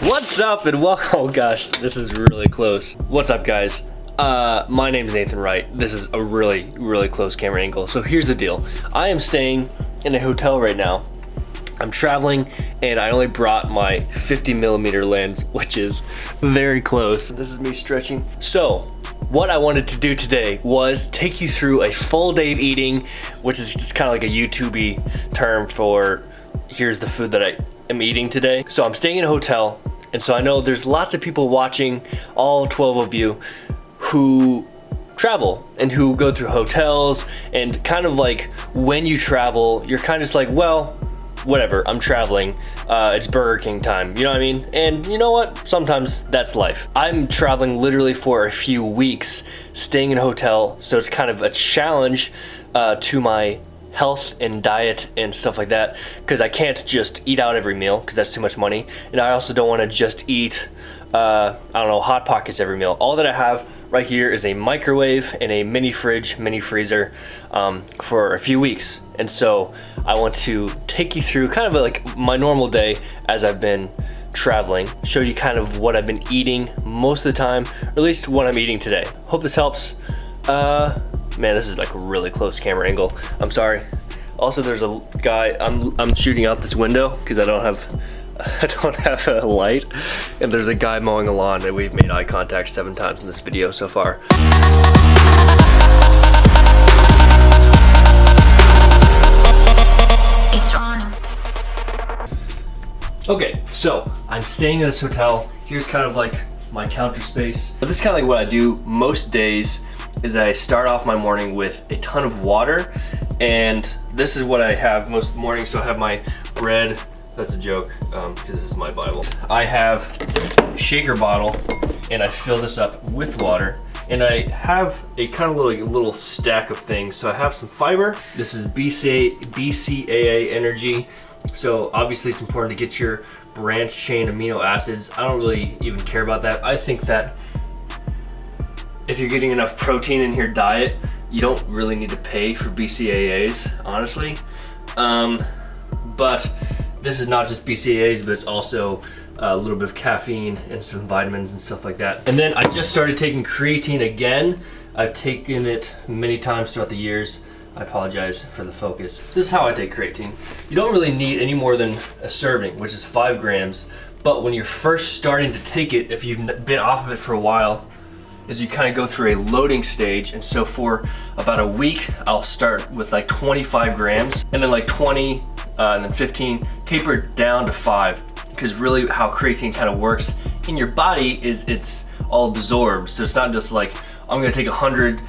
What's up and welcome, oh gosh, this is really close. What's up guys? My name's Nathan Wright. This is a really close camera angle. So here's the deal. I am staying in a hotel right now. I'm traveling and I only brought my 50mm lens, which is very close. This is me stretching. So what I wanted to do today was take you through a full day of eating, which is just kind of like a YouTube-y term for here's the food that I am eating today. So I'm staying in a hotel, and so I know there's lots of people watching, all 12 of you, who travel and who go through hotels, and kind of like when you travel, you're kind of just like, well, whatever, I'm traveling, it's Burger King time, you know what I mean? And you know what? Sometimes that's life. I'm traveling literally for a few weeks, staying in a hotel, so it's kind of a challenge to my health and diet and stuff like that, because I can't just eat out every meal because that's too much money, and I also don't want to just eat I don't know, Hot Pockets every meal. All that I have right here is a microwave and a mini fridge, mini freezer for a few weeks. And so I want to take you through kind of like my normal day as I've been traveling, show you kind of what I've been eating most of the time, or at least what I'm eating today. Hope this helps. Man, this is like a really close camera angle. I'm sorry. Also, there's a guy, I'm shooting out this window because I don't have a light, and there's a guy mowing a lawn, and we've made eye contact 7 times in this video so far. Okay, so I'm staying in this hotel. Here's kind of like my counter space. But this is kind of like what I do most days, is I start off my morning with a ton of water, and this is what I have most mornings. So I have my bread. That's a joke, because this is my Bible. I have a shaker bottle, and I fill this up with water, and I have a kind of little stack of things. So I have some fiber. This is BCAA energy. So obviously it's important to get your branched chain amino acids. I don't really even care about that. I think that if you're getting enough protein in your diet, you don't really need to pay for BCAAs, honestly. But this is not just BCAAs, but it's also a little bit of caffeine and some vitamins and stuff like that. And then I just started taking creatine again. I've taken it many times throughout the years. I apologize for the focus. So this is how I take creatine. You don't really need any more than a serving, which is 5 grams. But when you're first starting to take it, if you've been off of it for a while, is you kind of go through a loading stage. And so for about a week, I'll start with like 25 grams, and then like 20, and then 15, taper it down to 5. Because really how creatine kind of works in your body is it's all absorbed. So it's not just like, I'm gonna take 100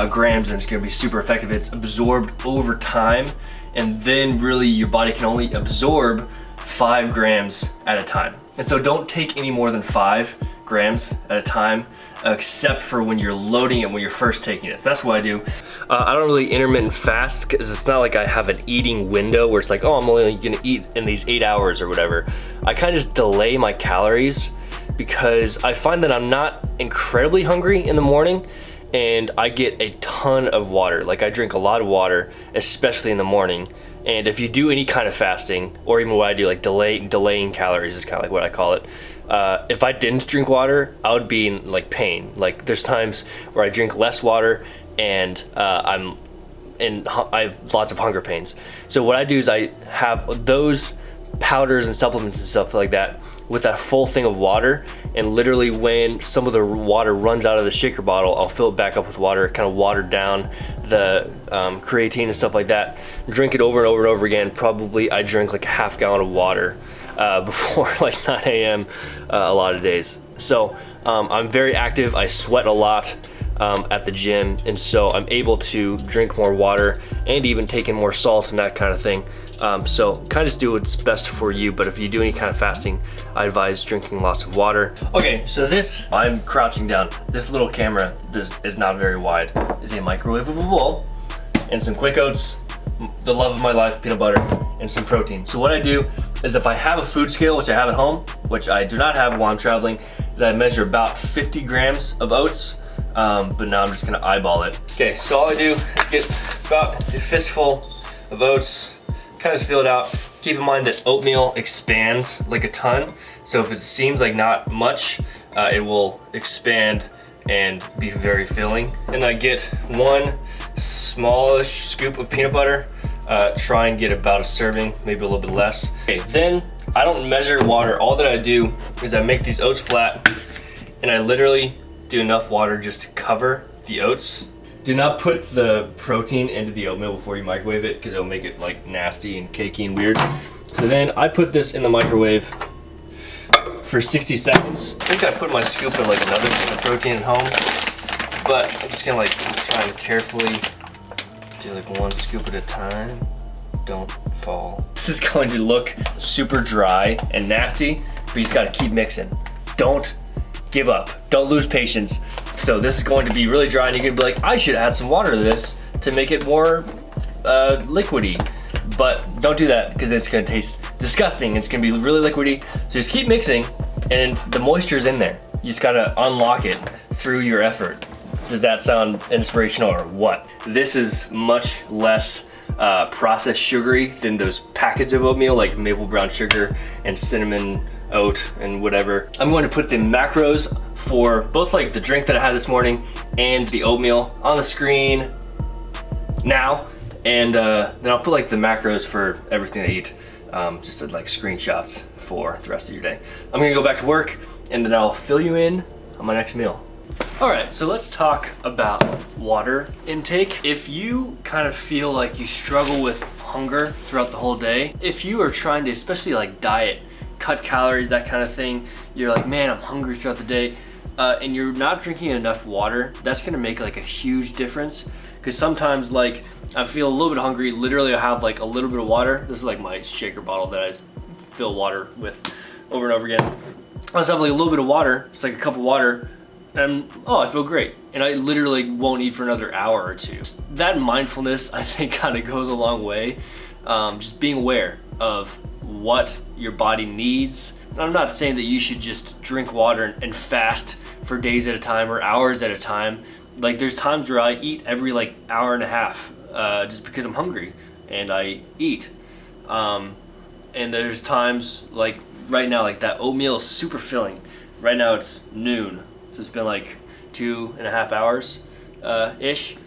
grams and it's gonna be super effective. It's absorbed over time, and then really your body can only absorb 5 grams at a time. And so don't take any more than 5 grams at a time, except for when you're loading it, when you're first taking it. So that's what I do. I don't really intermittent fast, because it's not like I have an eating window where it's like, oh, I'm only gonna eat in these 8 hours or whatever. I kind of just delay my calories, because I find that I'm not incredibly hungry in the morning, and I get a ton of water. Like, I drink a lot of water, especially in the morning. And if you do any kind of fasting, or even what I do, like delaying calories is kind of like what I call it. If I didn't drink water, I would be in like pain. Like, there's times where I drink less water and I have lots of hunger pains. So what I do is I have those powders and supplements and stuff like that with that full thing of water, and literally when some of the water runs out of the shaker bottle, I'll fill it back up with water, kind of water down the creatine and stuff like that, drink it over and over and over again. Probably I drink like a half gallon of water before like 9 a.m. A lot of days. So I'm very active. I sweat a lot at the gym, and so I'm able to drink more water and even take in more salt and that kind of thing. So kind of just do what's best for you, but if you do any kind of fasting, I advise drinking lots of water. Okay, so this, I'm crouching down. This little camera, this is not very wide, is a microwavable bowl, and some Quick Oats, the love of my life, peanut butter, and some protein. So what I do is, if I have a food scale, which I have at home, which I do not have while I'm traveling, is I measure about 50 grams of oats, but now I'm just gonna eyeball it. Okay, so all I do is get about a fistful of oats, kind of just fill it out. Keep in mind that oatmeal expands like a ton, So if it seems like not much, it will expand and be very filling. And I get one smallish scoop of peanut butter. Try and get about a serving, maybe a little bit less. Okay, then I don't measure water. All that I do is I make these oats flat, and I literally do enough water just to cover the oats. Do not put the protein into the oatmeal before you microwave it, because it'll make it like nasty and cakey and weird. So then I put this in the microwave for 60 seconds. I think I put my scoop in like another piece of protein at home, but I'm just gonna like try and carefully do like one scoop at a time. Don't fall. This is going to look super dry and nasty, but you just gotta keep mixing. Don't give up. Don't lose patience. So this is going to be really dry, and you're gonna be like, I should add some water to this to make it more liquidy. But don't do that, because it's gonna taste disgusting. It's gonna be really liquidy. So just keep mixing, and the moisture's in there. You just gotta unlock it through your effort. Does that sound inspirational or what? This is much less processed sugary than those packets of oatmeal, like maple brown sugar and cinnamon oat and whatever. I'm going to put the macros for both like the drink that I had this morning and the oatmeal on the screen now. And then I'll put like the macros for everything I eat, just as like screenshots for the rest of your day. I'm gonna go back to work, and then I'll fill you in on my next meal. All right, so let's talk about water intake. If you kind of feel like you struggle with hunger throughout the whole day, if you are trying to, especially like diet, cut calories, that kind of thing, you're like, man, I'm hungry throughout the day, and you're not drinking enough water, that's gonna make like a huge difference. Because sometimes like I feel a little bit hungry, literally I have like a little bit of water. This is like my shaker bottle that I just fill water with over and over again. I just have like a little bit of water, it's like a cup of water, and oh, I feel great. And I literally won't eat for another hour or two. That mindfulness, I think, kind of goes a long way. Just being aware of what your body needs. And I'm not saying that you should just drink water and fast for days at a time or hours at a time. Like there's times where I eat every like hour and a half just because I'm hungry and I eat. And there's times like right now, like that oatmeal is super filling. Right now it's noon. So it's been like 2.5 hours ish,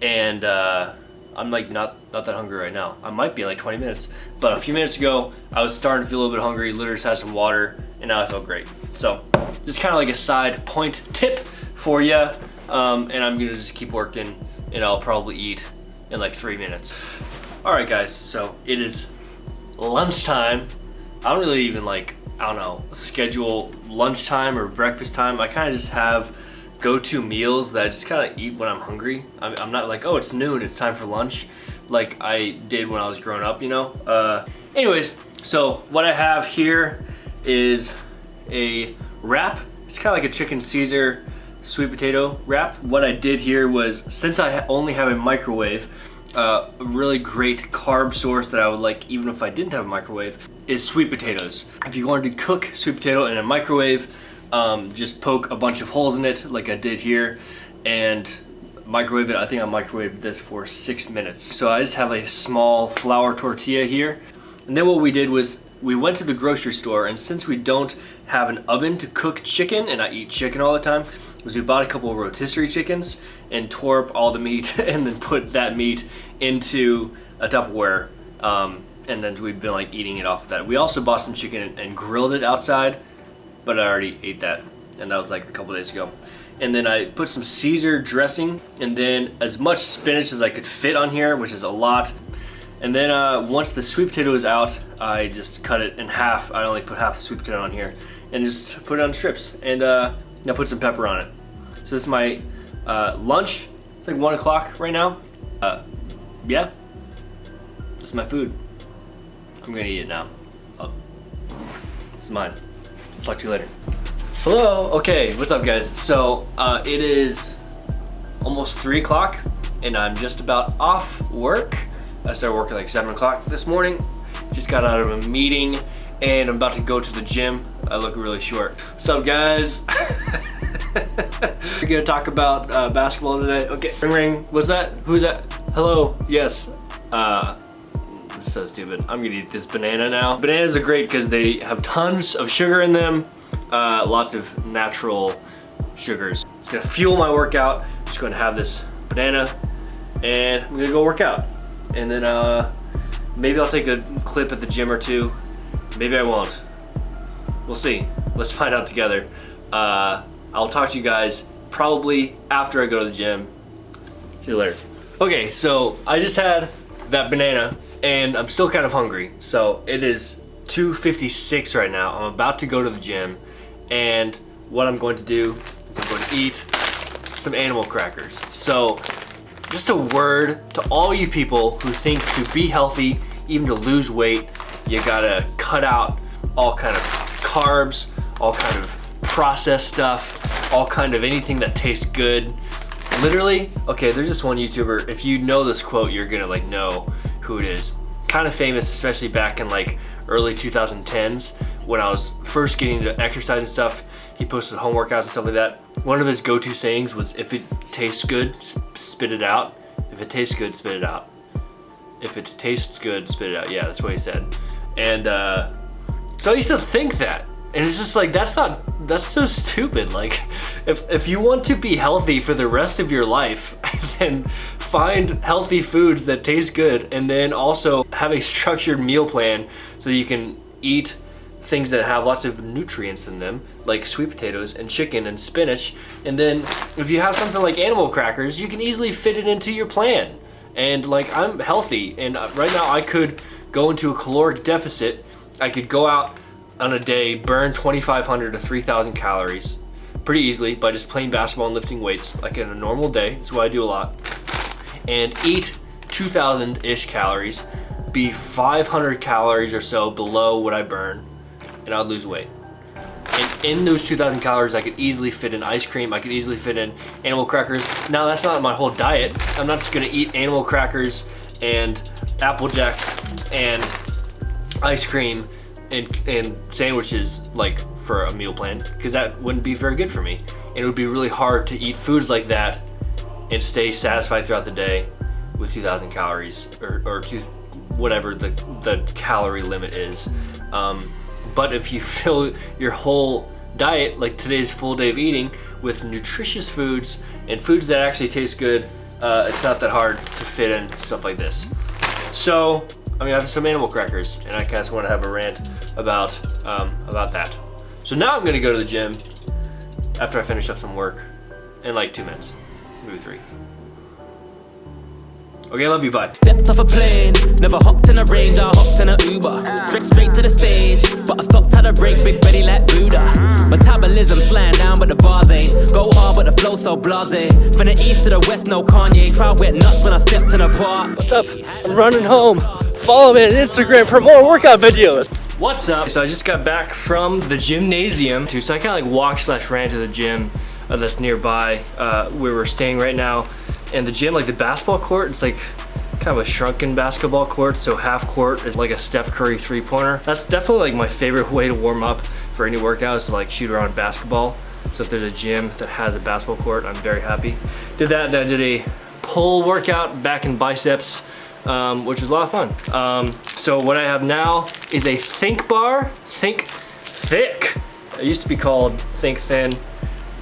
and I'm like not that hungry right now. I might be in like 20 minutes, but a few minutes ago I was starting to feel a little bit hungry, literally just had some water, and now I feel great. So just kind of like a side point tip for you, and I'm gonna just keep working, and I'll probably eat in like 3 minutes. All right guys, so it is lunchtime. I don't really even like, I don't know, schedule lunchtime or breakfast time. I kind of just have go-to meals that I just kind of eat when I'm hungry. I'm not like, oh, it's noon, it's time for lunch, like I did when I was growing up, you know? Anyways, so what I have here is a wrap. It's kind of like a chicken Caesar sweet potato wrap. What I did here was, since I only have a microwave, a really great carb source that I would like even if I didn't have a microwave is sweet potatoes. If you wanted to cook sweet potato in a microwave, just poke a bunch of holes in it like I did here and microwave it. I think I microwaved this for 6 minutes. So I just have a small flour tortilla here. And then what we did was we went to the grocery store, and since we don't have an oven to cook chicken, and I eat chicken all the time, was we bought a couple of rotisserie chickens and tore up all the meat and then put that meat into a Tupperware, and then we've been like eating it off of that. We also bought some chicken and grilled it outside, but I already ate that, and that was like a couple days ago. And then I put some Caesar dressing, and then as much spinach as I could fit on here, which is a lot. And then once the sweet potato is out, I just cut it in half. I only put half the sweet potato on here and just put it on strips, and now put some pepper on it. So this is my lunch. It's like 1 o'clock right now. Yeah, this is my food. I'm gonna eat it now. Oh, this is mine. Talk to you later. Hello, okay, what's up guys? So it is almost 3 o'clock and I'm just about off work. I started working like 7 o'clock this morning. Just got out of a meeting and I'm about to go to the gym. I look really short. What's up guys? We're gonna talk about basketball today. Okay, ring ring, what's that? Who's that? Hello, yes. so stupid. I'm gonna eat this banana now. Bananas are great because they have tons of sugar in them, lots of natural sugars. It's gonna fuel my workout. I'm just gonna have this banana and I'm gonna go work out. And then maybe I'll take a clip at the gym or two. Maybe I won't. We'll see. Let's find out together. I'll talk to you guys probably after I go to the gym. See you later. Okay, so I just had that banana and I'm still kind of hungry. So it is 2:56 right now. I'm about to go to the gym and what I'm going to do is I'm going to eat some animal crackers. So just a word to all you people who think to be healthy, even to lose weight, you gotta cut out all kind of carbs, all kind of processed stuff, all kind of anything that tastes good. Literally, okay, there's this one YouTuber, if you know this quote, you're gonna like know who it is. Kind of famous, especially back in like early 2010s when I was first getting into exercise and stuff. He posted home workouts and stuff like that. One of his go-to sayings was, if it tastes good, spit it out. If it tastes good, spit it out. If it tastes good, spit it out. Yeah, that's what he said. And so I used to think that. And it's just like, that's so stupid. Like, if you want to be healthy for the rest of your life, then find healthy foods that taste good and then also have a structured meal plan so you can eat things that have lots of nutrients in them, like sweet potatoes and chicken and spinach. And then if you have something like animal crackers, you can easily fit it into your plan. And like, I'm healthy, and right now I could go into a caloric deficit. I could go out on a day, burn 2,500 to 3,000 calories pretty easily by just playing basketball and lifting weights, like in a normal day. That's what I do a lot. And eat 2,000-ish calories, be 500 calories or so below what I burn, and I'd lose weight. And in those 2,000 calories, I could easily fit in ice cream. I could easily fit in animal crackers. Now, that's not my whole diet. I'm not just gonna eat animal crackers and Apple Jacks and ice cream and sandwiches like for a meal plan, because that wouldn't be very good for me. And it would be really hard to eat foods like that and stay satisfied throughout the day with 2,000 calories or whatever the calorie limit is. But if you fill your whole diet, like today's full day of eating, with nutritious foods and foods that actually taste good, it's not that hard to fit in stuff like this. So I'm gonna have some animal crackers, and I just want to have a rant about that. So now I'm gonna go to the gym after I finish up some work in like 2 minutes, maybe 3. Okay, love you, bye. Stepped off a plane, never hopped in a range, I hopped in a Uber. Trick straight to the stage, but I stopped at a break, big belly like Buddha. Metabolism flying down, but the bars ain't. Go hard, but the flow so blasé. From the east to the west, no Kanye. Crowd went nuts when I stepped in a park. What's up? I'm running home. Follow me on Instagram for more workout videos. What's up? So I just got back from the gymnasium, so I kind of like walk/ran to the gym that's nearby where we're staying right now. And the gym, like the basketball court, it's like kind of a shrunken basketball court, so half court is like a Steph Curry 3-pointer. That's definitely like my favorite way to warm up for any workouts, to like shoot around basketball. So if there's a gym that has a basketball court, I'm very happy. Did that, then I did a pull workout, back and biceps, which was a lot of fun. So what I have now is a Think bar, Think Thick. It used to be called Think Thin.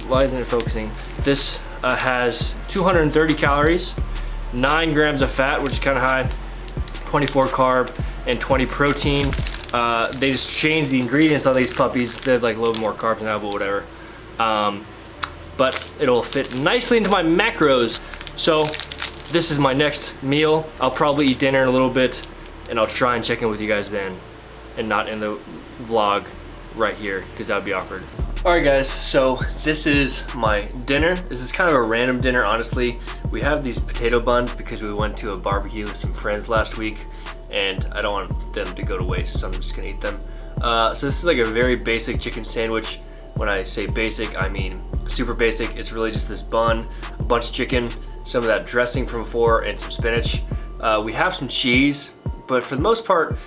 Why isn't it focusing? This has 230 calories, 9 grams of fat, which is kind of high, 24 carb, and 20 protein. They just changed the ingredients on these puppies. Instead of like a little more carbs now, but whatever. But it'll fit nicely into my macros. So this is my next meal. I'll probably eat dinner in a little bit, and I'll try and check in with you guys then, and not in the vlog right here, because that would be awkward. Alright guys, so this is my dinner. This is kind of a random dinner, honestly. We have these potato buns because we went to a barbecue with some friends last week, and I don't want them to go to waste, so I'm just gonna eat them. So this is like a very basic chicken sandwich. When I say basic, I mean super basic. It's really just this bun, a bunch of chicken, some of that dressing from before, and some spinach. We have some cheese, but for the most part,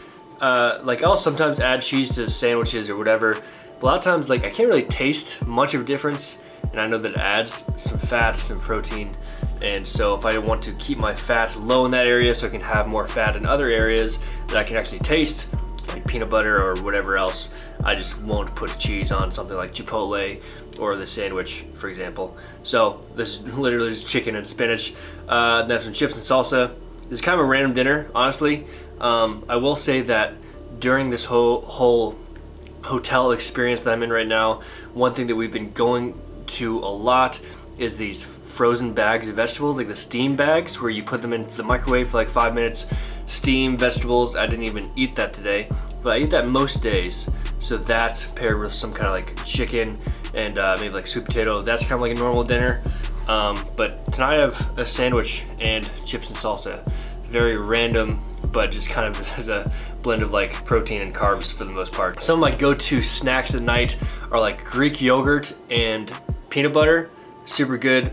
like I'll sometimes add cheese to sandwiches or whatever. But a lot of times, like I can't really taste much of a difference, and I know that it adds some fat, some protein, And so if I want to keep my fat low in that area so I can have more fat in other areas that I can actually taste, like peanut butter or whatever else, I just won't put cheese on something like Chipotle or the sandwich, for example. So this is literally just chicken and spinach. Then have some chips and salsa. This is kind of a random dinner, honestly. I will say that during this whole hotel experience that I'm in right now, one thing that we've been going to a lot is these frozen bags of vegetables, like the steam bags where you put them into the microwave for like 5 minutes, steam vegetables. I didn't even eat that today, but I eat that most days. So that paired with some kind of like chicken and maybe like sweet potato, that's kind of like a normal dinner. But tonight I have a sandwich and chips and salsa. Very random, but just kind of as a blend of like protein and carbs for the most part. Some of my go-to snacks at night are like Greek yogurt and peanut butter. Super good,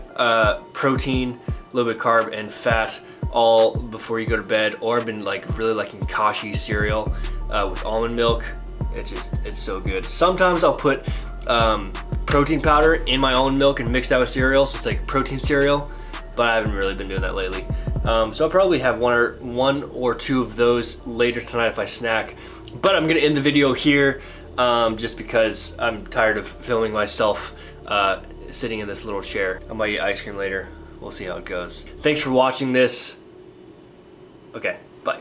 protein, a little bit of carb and fat, all before you go to bed. Or I've been like really liking Kashi cereal with almond milk. It's so good. Sometimes I'll put protein powder in my almond milk and mix that with cereal, so it's like protein cereal, but I haven't really been doing that lately. So I'll probably have one or two of those later tonight if I snack. But I'm gonna end the video here just because I'm tired of filming myself sitting in this little chair. I might eat ice cream later. We'll see how it goes. Thanks for watching this. Okay, bye.